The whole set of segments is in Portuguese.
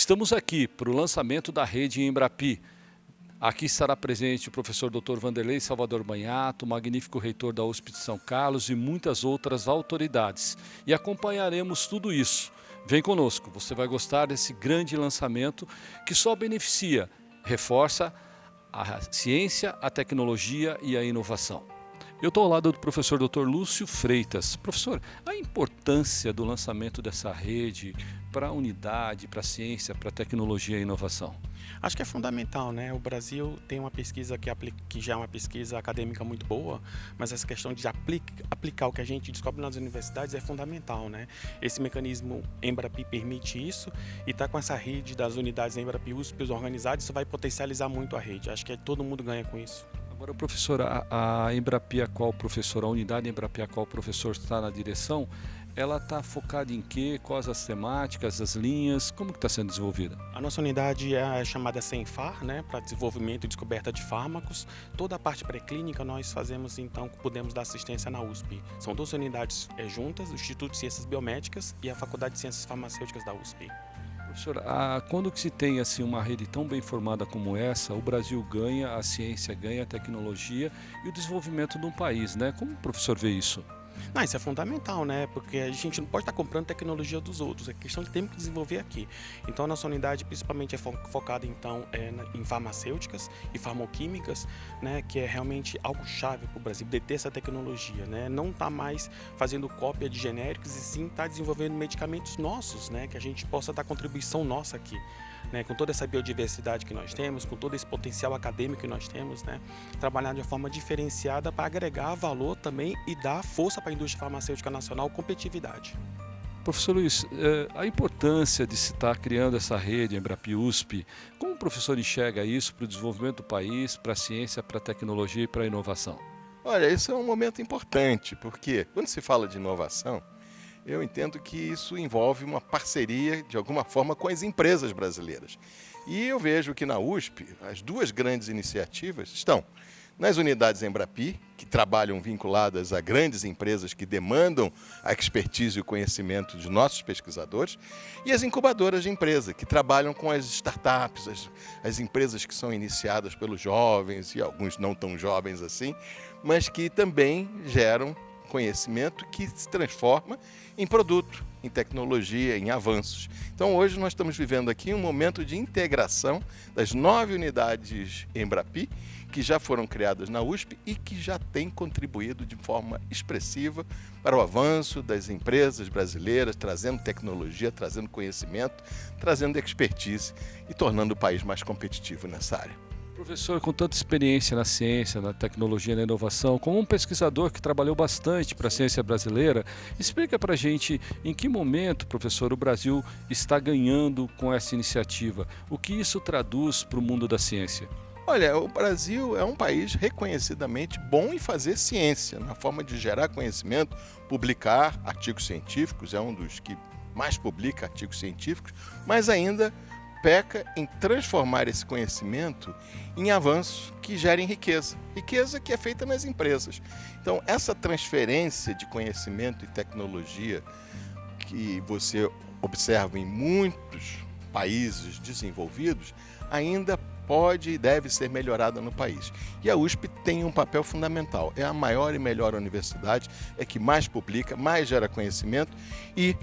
Estamos aqui para o lançamento da rede Embrapi. Aqui estará presente o professor Dr. Vanderlei Salvador Banhato, magnífico reitor da USP de São Carlos e muitas outras autoridades. E acompanharemos tudo isso. Vem conosco, você vai gostar desse grande lançamento que só beneficia, reforça a ciência, a tecnologia e a inovação. Eu estou ao lado do professor Dr. Lúcio Freitas. Professor, a importância do lançamento dessa rede para a unidade, para a ciência, para a tecnologia e inovação. Acho que é fundamental, né? O Brasil tem uma pesquisa que já é uma pesquisa acadêmica muito boa, mas essa questão de aplicar o que a gente descobre nas universidades é fundamental, né? Esse mecanismo Embrapi permite isso e tá com essa rede das unidades Embrapi USP organizadas, isso vai potencializar muito a rede. Acho que todo mundo ganha com isso. Agora, professor, a Embrapi, a unidade Embrapi, a qual o professor está na direção, ela está focada em quê? Quais as temáticas, as linhas? Como que está sendo desenvolvida? A nossa unidade é a chamada CENFAR, né, para desenvolvimento e descoberta de fármacos. Toda a parte pré-clínica nós fazemos, então, podemos dar assistência na USP. São duas unidades juntas, o Instituto de Ciências Biomédicas e a Faculdade de Ciências Farmacêuticas da USP. Professor, quando que se tem assim, uma rede tão bem formada como essa, o Brasil ganha, a ciência ganha, a tecnologia e o desenvolvimento de um país, né? Como o professor vê isso? Não, isso é fundamental, né? Porque a gente não pode estar comprando tecnologia dos outros, é questão de tempo que desenvolver aqui. Então a nossa unidade principalmente é focada então em farmacêuticas e farmoquímicas, né? Que é realmente algo chave para o Brasil, deter essa tecnologia, né? Não está mais fazendo cópia de genéricos e sim está desenvolvendo medicamentos nossos, né? Que a gente possa dar contribuição nossa aqui. Né, com toda essa biodiversidade que nós temos, com todo esse potencial acadêmico que nós temos, né, trabalhar de uma forma diferenciada para agregar valor também e dar força para a indústria farmacêutica nacional, competitividade. Professor Luiz, a importância de se estar criando essa rede Embrapi USP, como o professor enxerga isso para o desenvolvimento do país, para a ciência, para a tecnologia e para a inovação? Olha, isso é um momento importante, porque quando se fala de inovação, eu entendo que isso envolve uma parceria, de alguma forma, com as empresas brasileiras. E eu vejo que na USP, as duas grandes iniciativas estão nas unidades Embrapi, que trabalham vinculadas a grandes empresas que demandam a expertise e o conhecimento de nossos pesquisadores, e as incubadoras de empresa, que trabalham com as startups, as empresas que são iniciadas pelos jovens, e alguns não tão jovens assim, mas que também geram conhecimento que se transforma em produto, em tecnologia, em avanços. Então hoje nós estamos vivendo aqui um momento de integração das 9 unidades Embrapi, que já foram criadas na USP e que já têm contribuído de forma expressiva para o avanço das empresas brasileiras, trazendo tecnologia, trazendo conhecimento, trazendo expertise e tornando o país mais competitivo nessa área. Professor, com tanta experiência na ciência, na tecnologia e na inovação, como um pesquisador que trabalhou bastante para a ciência brasileira, explica para a gente em que momento, professor, o Brasil está ganhando com essa iniciativa. O que isso traduz para o mundo da ciência? Olha, o Brasil é um país reconhecidamente bom em fazer ciência, na forma de gerar conhecimento, publicar artigos científicos, é um dos que mais publica artigos científicos, mas ainda peca em transformar esse conhecimento em avanços que gerem riqueza. Riqueza que é feita nas empresas. Então, essa transferência de conhecimento e tecnologia que você observa em muitos países desenvolvidos, ainda pode e deve ser melhorada no país. E a USP tem um papel fundamental. É a maior e melhor universidade, é que mais publica, mais gera conhecimento e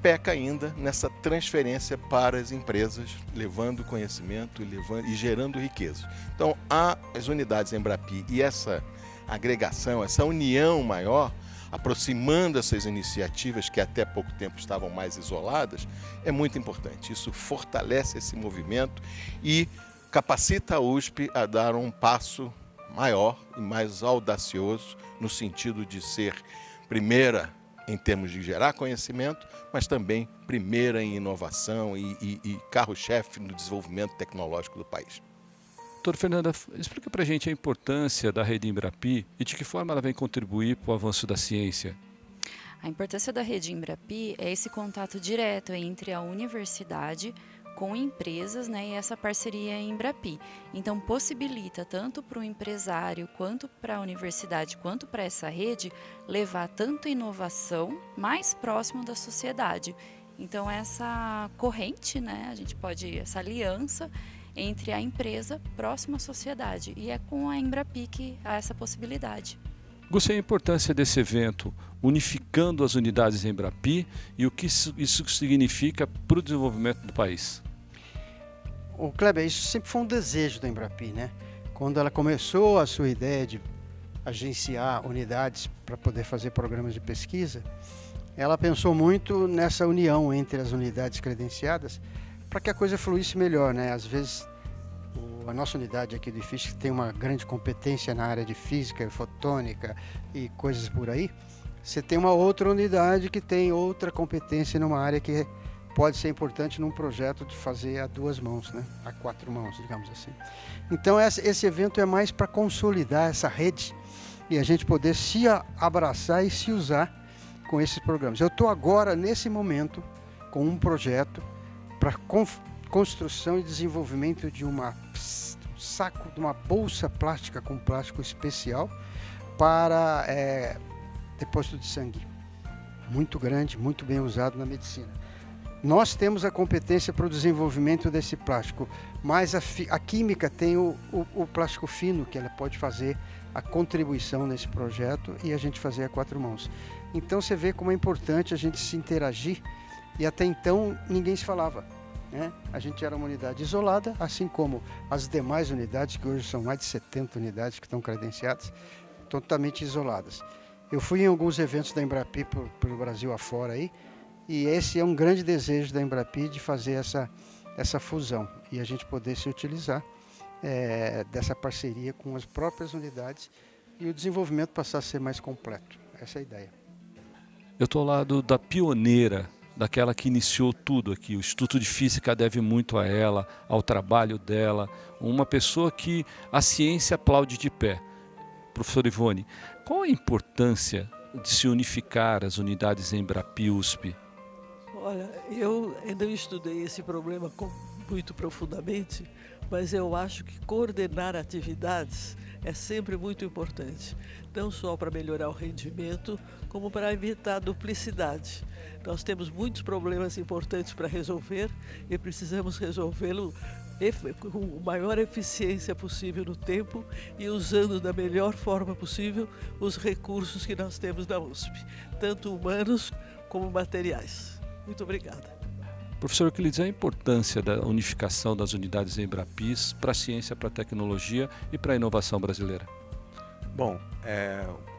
peca ainda nessa transferência para as empresas, levando conhecimento e gerando riqueza. Então, as unidades Embrapi e essa agregação, essa união maior, aproximando essas iniciativas que até pouco tempo estavam mais isoladas, é muito importante. Isso fortalece esse movimento e capacita a USP a dar um passo maior e mais audacioso no sentido de ser primeira em termos de gerar conhecimento, mas também primeira em inovação e carro-chefe no desenvolvimento tecnológico do país. Doutora Fernanda, explica para a gente a importância da rede Embrapi e de que forma ela vem contribuir para o avanço da ciência. A importância da rede Embrapi é esse contato direto entre a universidade com empresas, né, e essa parceria Embrapi. Então, possibilita tanto para o empresário, quanto para a universidade, quanto para essa rede, levar tanto inovação mais próximo da sociedade. Então essa corrente, né, essa aliança entre a empresa próxima à sociedade, e é com a Embrapi que há essa possibilidade. Gostei da importância desse evento, unificando as unidades Embrapi e o que isso significa para o desenvolvimento do país. O Kleber, isso sempre foi um desejo da Embrapi, né? Quando ela começou a sua ideia de agenciar unidades para poder fazer programas de pesquisa, ela pensou muito nessa união entre as unidades credenciadas para que a coisa fluísse melhor, né? Às vezes a nossa unidade aqui do IFISC tem uma grande competência na área de física, fotônica e coisas por aí. Você tem uma outra unidade que tem outra competência numa área que pode ser importante num projeto de fazer a duas mãos, né? A quatro mãos, digamos assim. Então esse evento é mais para consolidar essa rede e a gente poder se abraçar e se usar com esses programas. Eu estou agora, nesse momento, com um projeto para construção e desenvolvimento de um saco, de uma bolsa plástica com plástico especial para depósito de sangue. Muito grande, muito bem usado na medicina. Nós temos a competência para o desenvolvimento desse plástico, mas a química tem o plástico fino, que ela pode fazer a contribuição nesse projeto e a gente fazer a quatro mãos. Então você vê como é importante a gente se interagir, e até então ninguém se falava, né? A gente era uma unidade isolada, assim como as demais unidades, que hoje são mais de 70 unidades que estão credenciadas, totalmente isoladas. Eu fui em alguns eventos da Embrapi pelo Brasil afora aí, e esse é um grande desejo da Embrapi de fazer essa fusão e a gente poder se utilizar dessa parceria com as próprias unidades e o desenvolvimento passar a ser mais completo. Essa é a ideia. Eu estou ao lado da pioneira, daquela que iniciou tudo aqui. O Instituto de Física deve muito a ela, ao trabalho dela, uma pessoa que a ciência aplaude de pé. Professor Ivone, qual a importância de se unificar as unidades Embrapi USP? Olha, eu ainda estudei esse problema muito profundamente, mas eu acho que coordenar atividades é sempre muito importante, não só para melhorar o rendimento, como para evitar a duplicidade. Nós temos muitos problemas importantes para resolver e precisamos resolvê-lo com a maior eficiência possível no tempo e usando da melhor forma possível os recursos que nós temos na USP, tanto humanos como materiais. Muito obrigada. Professor, eu queria dizer a importância da unificação das unidades Embrapis para a ciência, para a tecnologia e para a inovação brasileira. Bom,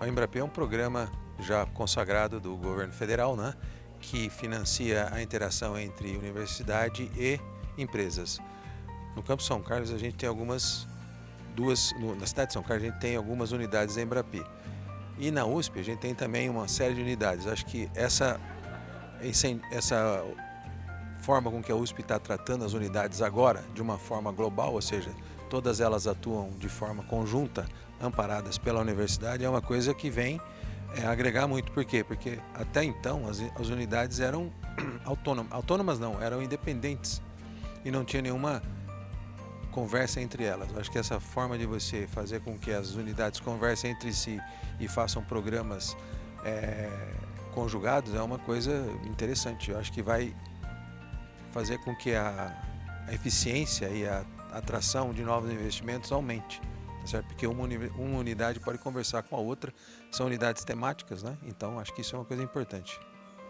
a Embrapi é um programa já consagrado do governo federal, né, que financia a interação entre universidade e empresas. No Campus São Carlos a gente tem na cidade de São Carlos a gente tem algumas unidades Embrapi. E na USP a gente tem também uma série de unidades. Acho que essa forma com que a USP está tratando as unidades agora, de uma forma global, ou seja, todas elas atuam de forma conjunta, amparadas pela universidade, é uma coisa que vem agregar muito. Por quê? Porque até então as unidades eram autônomas não, eram independentes e não tinha nenhuma conversa entre elas. Eu acho que essa forma de você fazer com que as unidades conversem entre si e façam programas conjugados é uma coisa interessante. Eu acho que vai fazer com que a eficiência e a atração de novos investimentos aumente, tá certo? Porque uma unidade pode conversar com a outra, são unidades temáticas, né? Então acho que isso é uma coisa importante.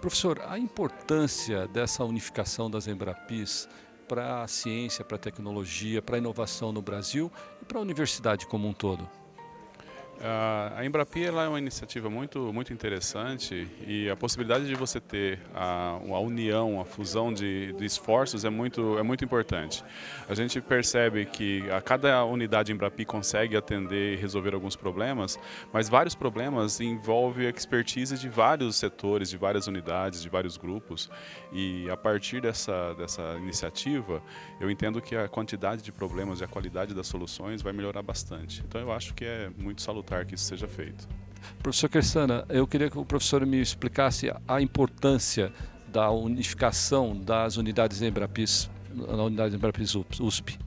Professor, a importância dessa unificação das Embrapis para a ciência, para a tecnologia, para a inovação no Brasil e para a universidade como um todo? A Embrapi ela é uma iniciativa muito interessante e a possibilidade de você ter a união, a fusão de esforços é muito importante. A gente percebe que a cada unidade Embrapi consegue atender e resolver alguns problemas, mas vários problemas envolvem a expertise de vários setores, de várias unidades, de vários grupos, e a partir dessa iniciativa eu entendo que a quantidade de problemas e a qualidade das soluções vai melhorar bastante. Então eu acho que é muito salutar que isso seja feito. Professor Kersana, eu queria que o professor me explicasse a importância da unificação das unidades Embrapis, na unidade Embrapis USP.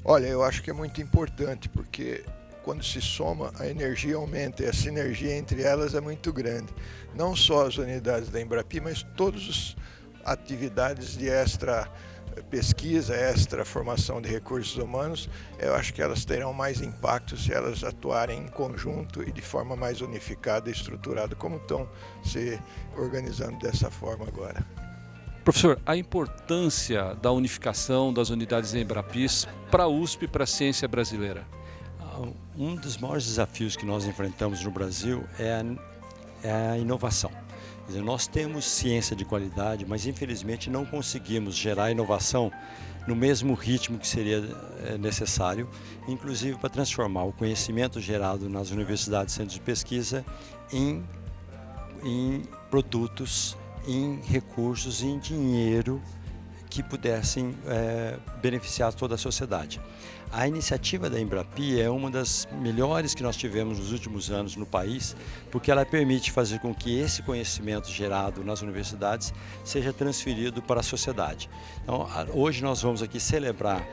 Olha, eu acho que é muito importante, porque quando se soma, a energia aumenta e a sinergia entre elas é muito grande. Não só as unidades da Embrapi, mas todos atividades de extra pesquisa, extra formação de recursos humanos, eu acho que elas terão mais impacto se elas atuarem em conjunto e de forma mais unificada e estruturada, como estão se organizando dessa forma agora. Professor, a importância da unificação das unidades Embrapis para a USP e para a ciência brasileira? Um dos maiores desafios que nós enfrentamos no Brasil é a inovação. Quer dizer, nós temos ciência de qualidade, mas infelizmente não conseguimos gerar inovação no mesmo ritmo que seria necessário, inclusive para transformar o conhecimento gerado nas universidades e centros de pesquisa em produtos, em recursos, em dinheiro que pudessem beneficiar toda a sociedade. A iniciativa da Embrapi é uma das melhores que nós tivemos nos últimos anos no país, porque ela permite fazer com que esse conhecimento gerado nas universidades seja transferido para a sociedade. Então, hoje nós vamos aqui celebrar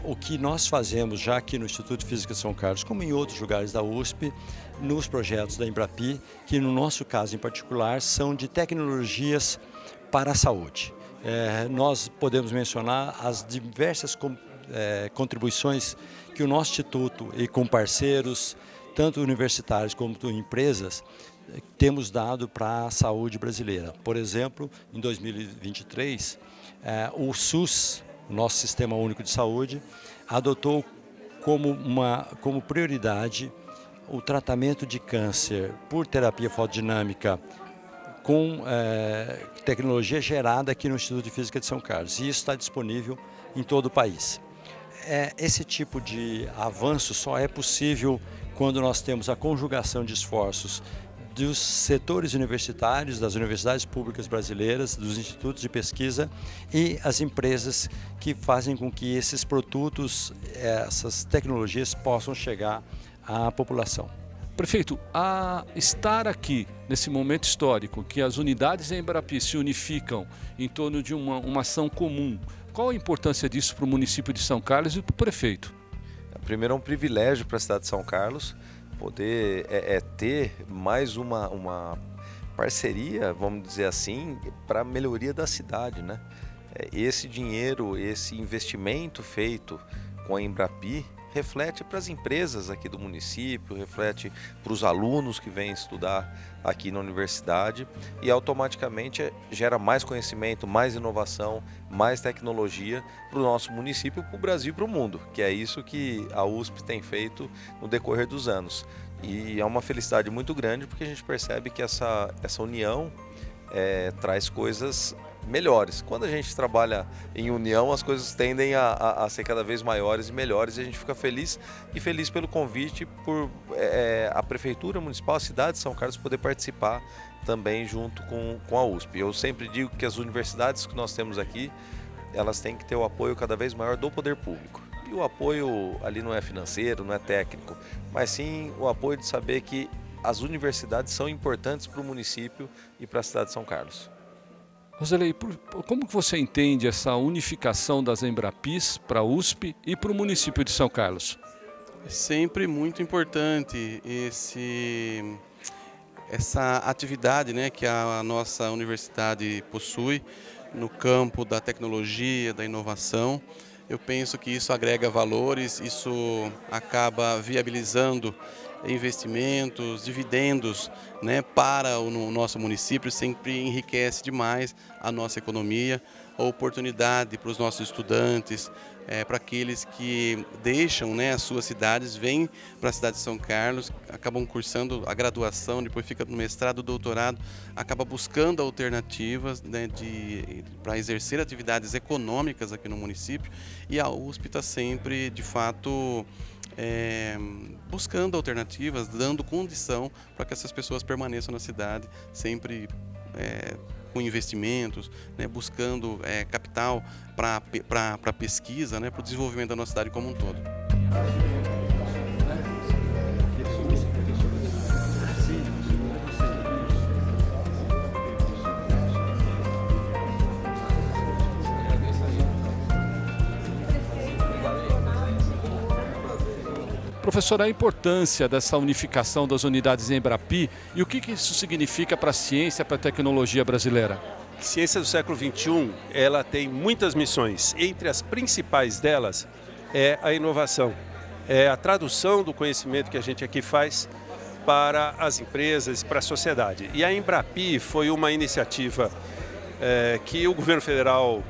o que nós fazemos já aqui no Instituto de Física de São Carlos, como em outros lugares da USP, nos projetos da Embrapi, que no nosso caso em particular são de tecnologias para a saúde. Nós podemos mencionar as diversas contribuições que o nosso Instituto e com parceiros, tanto universitários como empresas, temos dado para a saúde brasileira. Por exemplo, em 2023, o SUS, o nosso Sistema Único de Saúde, adotou como prioridade o tratamento de câncer por terapia fotodinâmica com tecnologia gerada aqui no Instituto de Física de São Carlos. E isso está disponível em todo o país. Esse tipo de avanço só é possível quando nós temos a conjugação de esforços dos setores universitários, das universidades públicas brasileiras, dos institutos de pesquisa e as empresas que fazem com que esses produtos, essas tecnologias possam chegar à população. Prefeito, a estar aqui nesse momento histórico que as unidades da Embrapi se unificam em torno de uma ação comum, qual a importância disso para o município de São Carlos e para o prefeito? Primeiro, é um privilégio para a cidade de São Carlos poder ter mais uma parceria, vamos dizer assim, para a melhoria da cidade, né? Esse dinheiro, esse investimento feito com a Embrapi reflete para as empresas aqui do município, reflete para os alunos que vêm estudar aqui na universidade e automaticamente gera mais conhecimento, mais inovação, mais tecnologia para o nosso município, para o Brasil e para o mundo, que é isso que a USP tem feito no decorrer dos anos. E é uma felicidade muito grande porque a gente percebe que essa união traz coisas melhores. Quando a gente trabalha em união, as coisas tendem a ser cada vez maiores e melhores e a gente fica feliz pelo convite, por a Prefeitura Municipal, a cidade de São Carlos poder participar também junto com a USP. Eu sempre digo que as universidades que nós temos aqui, elas têm que ter o apoio cada vez maior do poder público. E o apoio ali não é financeiro, não é técnico, mas sim o apoio de saber que as universidades são importantes para o município e para a cidade de São Carlos. Roselei, como que você entende essa unificação das Embrapis para a USP e para o município de São Carlos? É sempre muito importante essa atividade, né, que a nossa universidade possui no campo da tecnologia, da inovação. Eu penso que isso agrega valores, isso acaba viabilizando investimentos, dividendos, né, para o nosso município, sempre enriquece demais a nossa economia, a oportunidade para os nossos estudantes, para aqueles que deixam, né, as suas cidades, vêm para a cidade de São Carlos, acabam cursando a graduação, depois fica no mestrado, doutorado, acaba buscando alternativas, né, para exercer atividades econômicas aqui no município, e a USP está sempre, de fato, buscando alternativas, dando condição para que essas pessoas permaneçam na cidade, sempre com investimentos, né, buscando capital para pesquisa, né, para o desenvolvimento da nossa cidade como um todo. Professor, a importância dessa unificação das unidades Embrapi e o que isso significa para a ciência, para a tecnologia brasileira? ciência do século XXI, ela tem muitas missões. Entre as principais delas é a inovação, é a tradução do conhecimento que a gente aqui faz para as empresas, para a sociedade. E a Embrapi foi uma iniciativa que o governo federal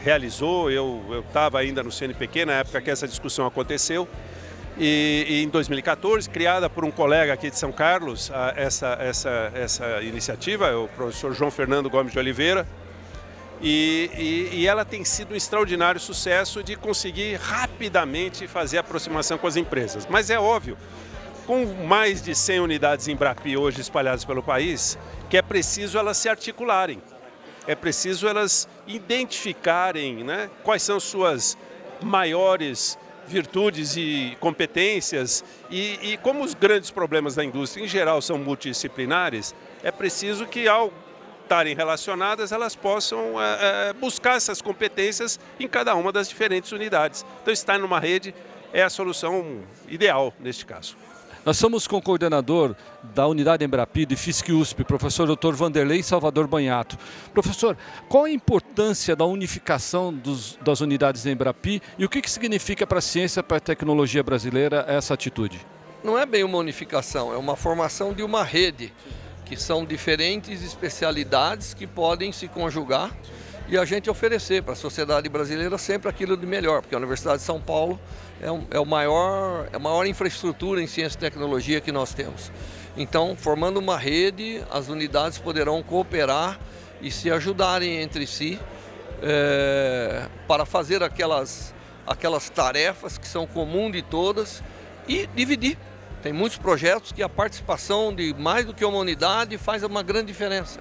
realizou. Eu estava ainda no CNPq na época que essa discussão aconteceu. E em 2014, criada por um colega aqui de São Carlos, essa iniciativa, o professor João Fernando Gomes de Oliveira, e ela tem sido um extraordinário sucesso de conseguir rapidamente fazer aproximação com as empresas. Mas é óbvio, com mais de 100 unidades Embrapi hoje espalhadas pelo país, que é preciso elas se articularem, é preciso elas identificarem, né, quais são suas maiores virtudes e competências e como os grandes problemas da indústria em geral são multidisciplinares, é preciso que ao estarem relacionadas elas possam buscar essas competências em cada uma das diferentes unidades. Então estar numa rede é a solução ideal neste caso. Nós estamos com o coordenador da unidade Embrapi de FISC-USP, professor Dr. Vanderlei Salvador Banhato. Professor, qual a importância da unificação das unidades da Embrapi e o que significa para a ciência e para a tecnologia brasileira essa atitude? Não é bem uma unificação, é uma formação de uma rede, que são diferentes especialidades que podem se conjugar e a gente oferecer para a sociedade brasileira sempre aquilo de melhor, porque a Universidade de São Paulo é a maior infraestrutura em ciência e tecnologia que nós temos. Então, formando uma rede, as unidades poderão cooperar e se ajudarem entre si para fazer aquelas tarefas que são comuns de todas e dividir. Tem muitos projetos que a participação de mais do que uma unidade faz uma grande diferença.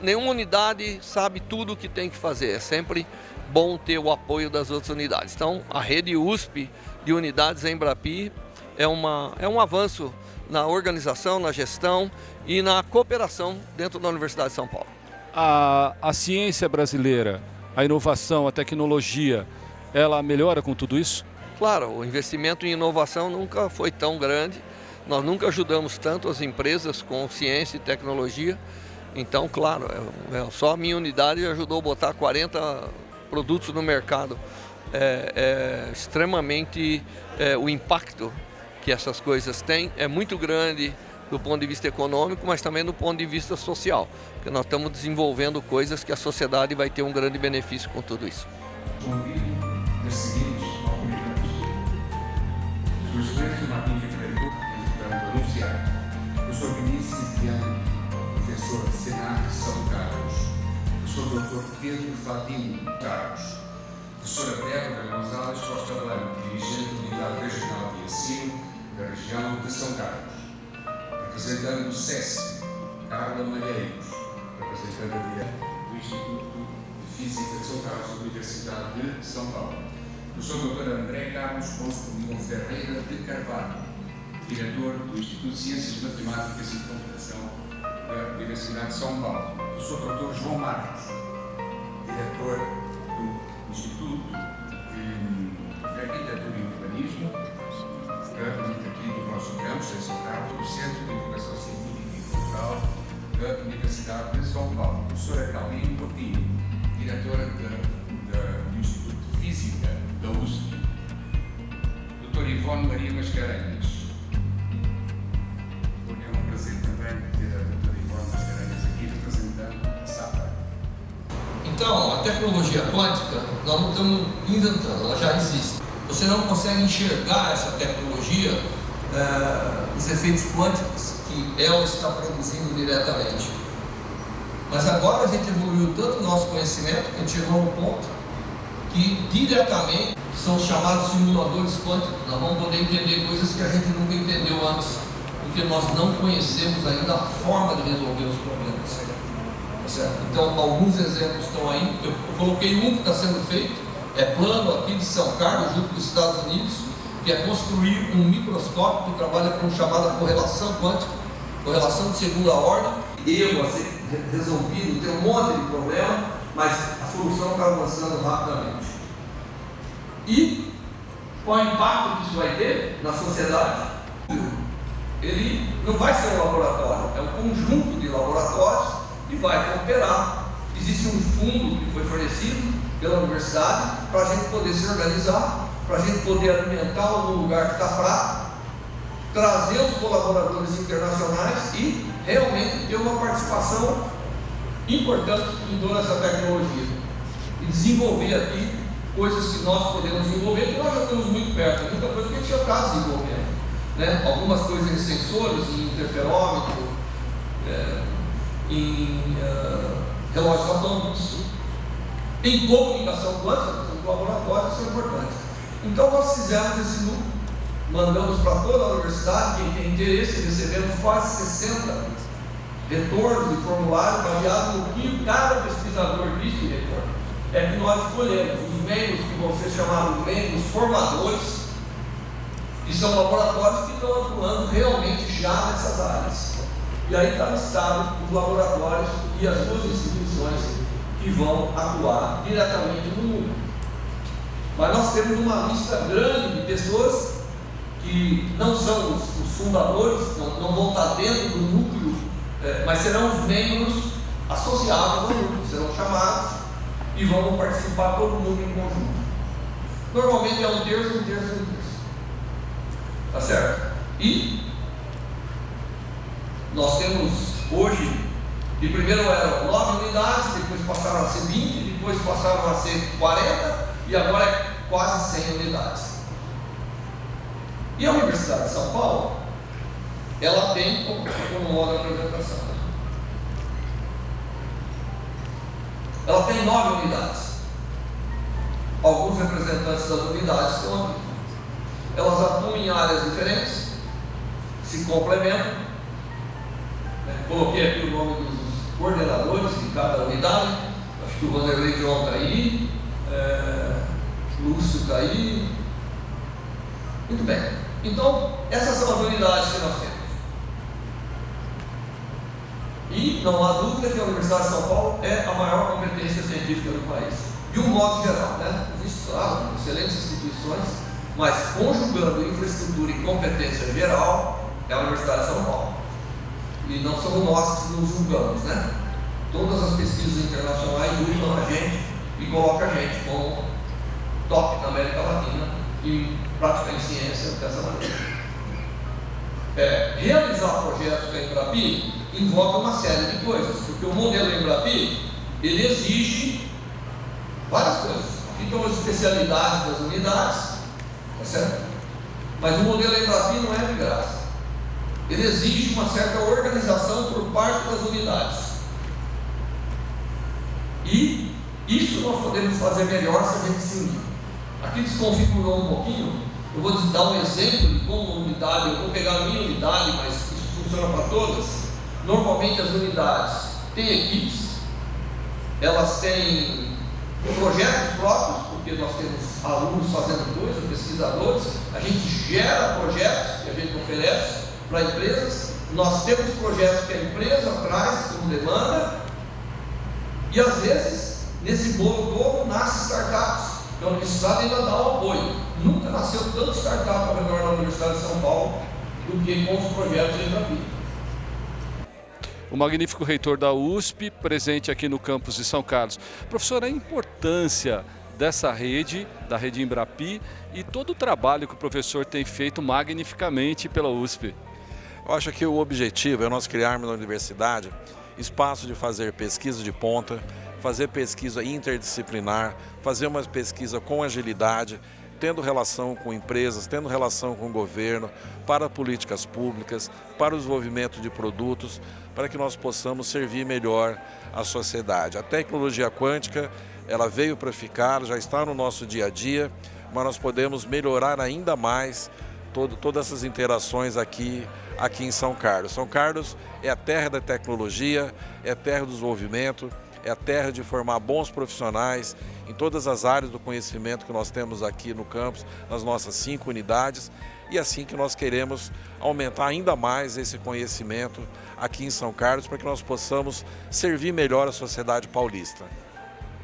Nenhuma unidade sabe tudo o que tem que fazer, é sempre bom ter o apoio das outras unidades. Então, a rede USP de unidades Embrapi é um avanço na organização, na gestão e na cooperação dentro da Universidade de São Paulo. A ciência brasileira, a inovação, a tecnologia, ela melhora com tudo isso? Claro, o investimento em inovação nunca foi tão grande, nós nunca ajudamos tanto as empresas com ciência e tecnologia. Então, claro, só a minha unidade ajudou a botar 40 produtos no mercado. Extremamente, o impacto que essas coisas têm é muito grande do ponto de vista econômico, mas também do ponto de vista social, porque nós estamos desenvolvendo coisas que a sociedade vai ter um grande benefício com tudo isso. Professor Senac São Carlos, professor Dr. Pedro Fadim Carlos, professora Débora Gonzalez Costa Blanco, dirigente da Unidade Regional de Ensino da região de São Carlos, representando o SESC, Carla Malheiros, representante do Instituto de Física de São Carlos da Universidade de São Paulo, professor Dr. André Carlos Posto Miguel Ferreira de Carvalho, diretor do Instituto de Ciências Matemáticas e de Computação da Universidade de São Paulo, professor Dr. João Marcos, diretor do Instituto de Arquitetura e Urbanismo, aqui do nosso campus, em São Carlos, do Centro de Educação Científica e Cultural da Universidade de São Paulo, professora Carlinho Portinho, diretora do Instituto de Física da USP, Dr. Ivone Maria Mascarenhas. É um prazer também ter a doutora Ivone Mascarenhas aqui representando a SAPA. Então, a tecnologia quântica, nós não estamos inventando, ela já existe. Você não consegue enxergar essa tecnologia, os efeitos quânticos que ela está produzindo diretamente. Mas agora a gente evoluiu tanto o nosso conhecimento que a gente chegou a um ponto que diretamente são chamados simuladores quânticos. Nós vamos poder entender coisas que a gente nunca entendeu antes, porque nós não conhecemos ainda a forma de resolver os problemas. Certo? Então, alguns exemplos estão aí. Eu coloquei um que está sendo feito, é plano aqui de São Carlos, junto com os Estados Unidos, que é construir um microscópio que trabalha com chamada correlação quântica, correlação de segunda ordem. A ser resolvido, tem um monte de problema, mas a solução está avançando rapidamente. E qual é o impacto que isso vai ter na sociedade? Ele não vai ser um laboratório, é um conjunto de laboratórios e vai cooperar. Existe um fundo que foi fornecido pela universidade para a gente poder se organizar, para a gente poder alimentar um lugar que está fraco, trazer os colaboradores internacionais e realmente ter uma participação importante em toda essa tecnologia e desenvolver aqui coisas que nós podemos desenvolver, que nós já estamos muito perto, muita coisa que a gente já está desenvolvendo, né? Algumas coisas em sensores, em interferômetro, em relógios atômicos, em comunicação quântica, os laboratórios são importantes. Então nós fizemos esse núcleo, mandamos para toda a universidade, quem tem interesse, recebemos quase 60 retornos de formulário baseado no que cada pesquisador disse de retorno. É que nós escolhemos os membros que vão ser chamados membros formadores, que são laboratórios que estão atuando realmente já nessas áreas. E aí está listado os laboratórios e as duas instituições que vão atuar diretamente no mundo. Mas nós temos uma lista grande de pessoas que não são os fundadores, não vão estar dentro do núcleo, mas serão os membros associados ao núcleo, serão chamados e vão participar todo mundo em conjunto. Normalmente é um terço, um terço, um terço. Tá certo? E nós temos hoje, de primeiro eram 9 unidades, depois passaram a ser 20, depois passaram a ser 40 e agora é quase 100 unidades. E a Universidade de São Paulo, ela tem como modo de apresentação. Ela tem 9 unidades. Alguns representantes das unidades estão aqui. Elas atuam em áreas diferentes, se complementam. Coloquei aqui o nome dos coordenadores de cada unidade. Acho que o Vanderlei John está aí, Lúcio está aí. Muito bem. Então, essas são as unidades que nós temos. E não há dúvida que a Universidade de São Paulo é a maior competência científica do país. De um modo geral, né? Existem, claro, excelentes instituições, mas conjugando infraestrutura e competência geral, é a Universidade de São Paulo. E não somos nós que nos julgamos, né? Todas as pesquisas internacionais julgam a gente e colocam a gente como top na América Latina e praticar em ciência dessa maneira. Realizar projetos da Embrapi envolve uma série de coisas, porque o modelo Embrapi, ele exige várias coisas. Aqui estão as especialidades das unidades, tá certo? Mas o modelo Embrapi não é de graça. Ele exige uma certa organização por parte das unidades. E isso nós podemos fazer melhor se a gente se unir. Aqui desconfigurou um pouquinho, eu vou te dar um exemplo de como uma unidade, eu vou pegar a minha unidade, mas isso funciona para todas. Normalmente as unidades têm equipes, elas têm projetos próprios, porque nós temos alunos fazendo coisas, pesquisadores, a gente gera projetos que a gente oferece para empresas, nós temos projetos que a empresa traz como demanda, e às vezes, nesse bolo todo, nasce startups. Então, a universidade ainda dá um apoio. Nunca nasceu tanto startup ao redor da Universidade de São Paulo do que com os projetos de Embrapi. O magnífico reitor da USP, presente aqui no campus de São Carlos. Professor, a importância dessa rede, da rede Embrapi, e todo o trabalho que o professor tem feito magnificamente pela USP. Eu acho que o objetivo é nós criarmos na universidade espaço de fazer pesquisa de ponta, fazer pesquisa interdisciplinar, fazer uma pesquisa com agilidade, tendo relação com empresas, tendo relação com o governo, para políticas públicas, para o desenvolvimento de produtos, para que nós possamos servir melhor a sociedade. A tecnologia quântica, ela veio para ficar, já está no nosso dia a dia, mas nós podemos melhorar ainda mais todas essas interações aqui em São Carlos. São Carlos é a terra da tecnologia, é a terra do desenvolvimento, é a terra de formar bons profissionais em todas as áreas do conhecimento que nós temos aqui no campus, nas nossas 5 unidades, e assim que nós queremos aumentar ainda mais esse conhecimento aqui em São Carlos, para que nós possamos servir melhor a sociedade paulista.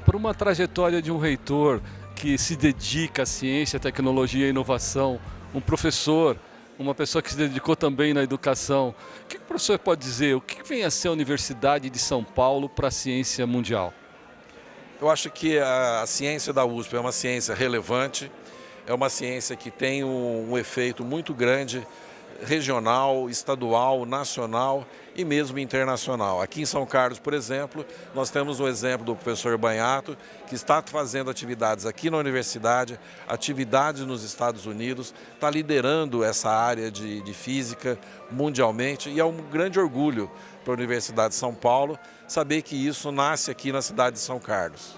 Por uma trajetória de um reitor que se dedica à ciência, tecnologia e inovação, um professor uma pessoa que se dedicou também na educação. O que o professor pode dizer? O que vem a ser a Universidade de São Paulo para a ciência mundial? Eu acho que a ciência da USP é uma ciência relevante, é uma ciência que tem um efeito muito grande, regional, estadual, nacional e mesmo internacional. Aqui em São Carlos, por exemplo, nós temos o exemplo do professor Banhato, que está fazendo atividades aqui na universidade, atividades nos Estados Unidos, está liderando essa área de física mundialmente, e é um grande orgulho para a Universidade de São Paulo saber que isso nasce aqui na cidade de São Carlos.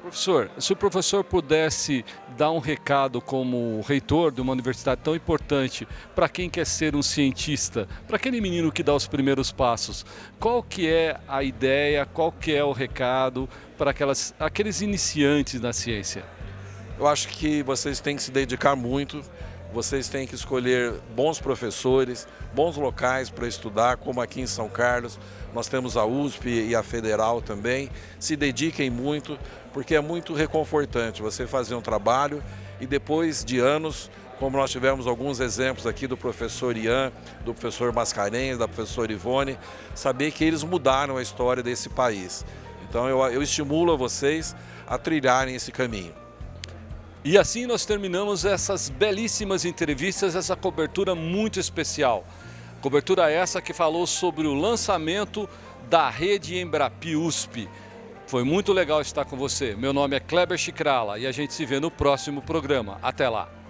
Professor, se o professor pudesse dar um recado como reitor de uma universidade tão importante para quem quer ser um cientista, para aquele menino que dá os primeiros passos, qual que é a ideia, qual que é o recado para aqueles iniciantes na ciência? Eu acho que vocês têm que se dedicar muito, vocês têm que escolher bons professores, bons locais para estudar, como aqui em São Carlos. Nós temos a USP e a Federal também. Se dediquem muito, porque é muito reconfortante você fazer um trabalho e depois de anos, como nós tivemos alguns exemplos aqui do professor Ian, do professor Mascarenhas, da professora Ivone, saber que eles mudaram a história desse país. Então eu estimulo a vocês a trilharem esse caminho. E assim nós terminamos essas belíssimas entrevistas, essa cobertura muito especial. Cobertura essa que falou sobre o lançamento da rede Embrapi USP. Foi muito legal estar com você. Meu nome é Kleber Chicrala e a gente se vê no próximo programa. Até lá!